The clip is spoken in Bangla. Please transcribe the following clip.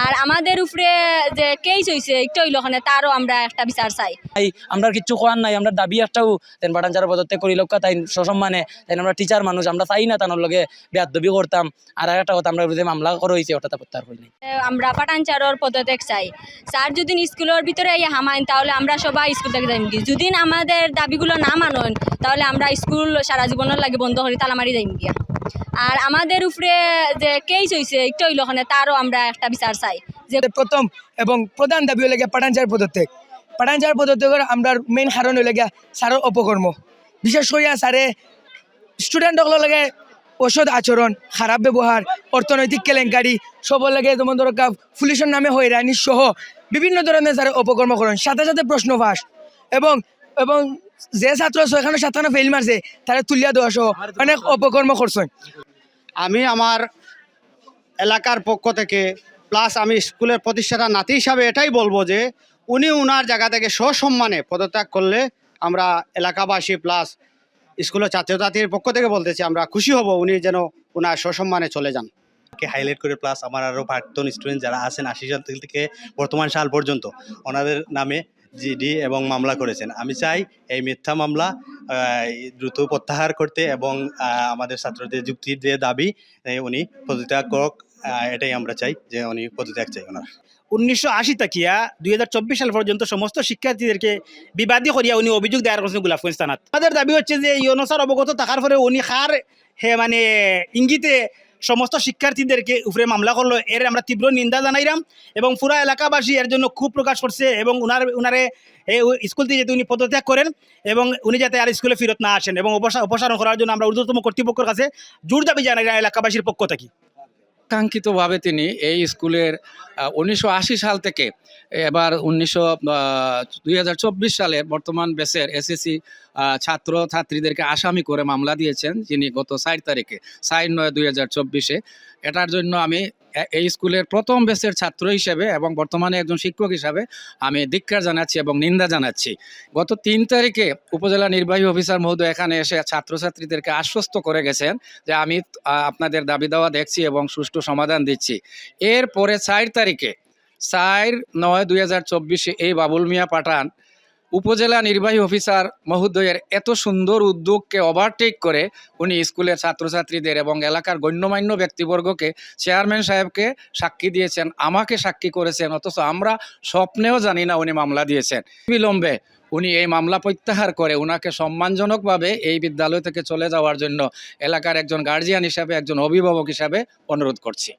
আর আমাদের উপরে যে কেস হয়েছে একটু হইল ওখানে তারও আমরা একটা বিচার চাই। আমরা কিছু করার নাই, আমরা দাবি একটাও তেন পাঠানচার পদত্যাগ করি লোক তাই সসম্মানে তাই আমরা টিচার মানুষ আমরা চাই না তানোর লগে বেয়াদবি করতাম। আর একটা কথা আমরা বিরুদ্ধে মামলা করা হয়েছে ওটা প্রত্যাহার করি নাই। আমরা পাঠানচারর পদত্যাগ চাই। স্যার যদি স্কুলের ভিতরে হামাইন তাহলে আমরা সবাই স্কুল থেকে যাইম গিয়ে, যদি আমাদের দাবিগুলো না মানেন তাহলে আমরা স্কুল সারা জীবনের লাগে বন্ধ করি তালামারি যাইম গিয়া। আর আমাদের উপরে যে কেস হয়েছে একটু হইল ওখানে তারও আমরা একটা বিচার চাই। যে প্রথম এবং প্রধান দাবি হলে গিয়া পাঠানচার পদত্যাগ। পাঠানচার পদত্যাগের আমরা মেইন কারণ হলে গিয়া স্যারের অপকর্ম, বিশেষ করিয়া স্যারে স্টুডেন্টসকলের লাগে অসৎ আচরণ, খারাপ ব্যবহার, অর্থনৈতিক কেলেঙ্কারি সবর লাগে যেমন দরকার পুলিশের নামে হয়রানি সহ বিভিন্ন ধরনের স্যারে অপকর্ম করেন। সাথে সাথে প্রশ্ন ফাঁস এবং এবং যে ছাত্র 6 ফেল মারছে তারা তুলিয়া দেওয়া সহ অনেক অপকর্ম করছেন। আমি আমার এলাকার পক্ষ থেকে প্লাস আমি স্কুলের প্রতিষ্ঠাতা নাতি হিসাবে এটাই বলবো যে উনি উনার জায়গা থেকে সসম্মানে পদত্যাগ করলে আমরা এলাকাবাসী প্লাস স্কুলের ছাত্রছাত্রীর পক্ষ থেকে বলতেছি আমরা খুশি হব উনি যেন উনার সসম্মানে চলে যান। হাইলাইট করে প্লাস আমার আরও প্রাক্তন স্টুডেন্ট যারা আছেন 80 সাল থেকে বর্তমান সাল পর্যন্ত ওনাদের নামে জিডি এবং মামলা করেছেন। আমি চাই এই মিথ্যা মামলা দ্রুত প্রত্যাহার করতে এবং আমাদের ছাত্রদের যুক্তির যে দাবি উনি পদত্যাগ করক, এটাই আমরা চাই যে উনি পদত্যাগ চাই ওনার। 1980 তাকিয়া 2024 সাল পর্যন্ত সমস্ত শিক্ষার্থীদেরকে বিবাদী করিয়া উনি অভিযোগ দায়ের করেছেন গোলাপগঞ্জ থানাত। আমাদের দাবি হচ্ছে যে ইউনুসার অবগত থাকার পরে উনি মানে ইঙ্গিতে সমস্ত শিক্ষার্থীদেরকে উপরে মামলা করলো, এর আমরা তীব্র নিন্দা জানাইলাম এবং পুরা এলাকাবাসী এর জন্য ক্ষোভ প্রকাশ করছে এবং উনারে স্কুল থেকে যাতে উনি পদত্যাগ করেন এবং উনি যাতে আর স্কুলে ফেরত না আসেন এবং অপসারণ করার জন্য আমরা ঊর্ধ্বতম কর্তৃপক্ষের কাছে জোর দাবি জানাই এলাকাবাসীর পক্ষ থেকে। কাঙ্ক্ষিতভাবে তিনি এই স্কুলের 1980 সাল থেকে এবার 2024 সালের বর্তমান ব্যাচের এসএসসি ছাত্রছাত্রীদেরকে আসামি করে মামলা দিয়েছেন, যিনি গত 4 তারিখে 4/9/2024। এটার জন্য আমি এই স্কুলের প্রথম ব্যাচের ছাত্র হিসেবে এবং বর্তমানে একজন শিক্ষক হিসাবে আমি ধিক্কার জানাচ্ছি এবং নিন্দা জানাচ্ছি। গত 3 তারিখে উপজেলা নির্বাহী অফিসার মহোদয় এখানে এসে ছাত্রছাত্রীদেরকে আশ্বস্ত করে গেছেন যে আমি আপনাদের দাবি দাওয়া দেখছি এবং সুষ্ঠু সমাধান দিচ্ছি। এরপরে 4 তারিখে 4/9/2024 এই বাবুল মিয়া পাঠান উপজেলা নির্বাহী অফিসার মহোদয়ের এত সুন্দর উদ্যোগকে ওভারটেক করে উনি স্কুলের ছাত্রছাত্রীদের এবং এলাকার গণ্যমান্য ব্যক্তিবর্গকে চেয়ারম্যান সাহেবকে সাক্ষী দিয়েছেন, আমাকে সাক্ষী করেছেন, অথচ আমরা স্বপ্নেও জানি না উনি মামলা দিয়েছেন। বিলম্বে উনি এই মামলা প্রত্যাহার করে ওনাকে সম্মানজনকভাবে এই বিদ্যালয় থেকে চলে যাওয়ার জন্য এলাকার একজন গার্জিয়ান হিসাবে, একজন অভিভাবক হিসাবে অনুরোধ করছি।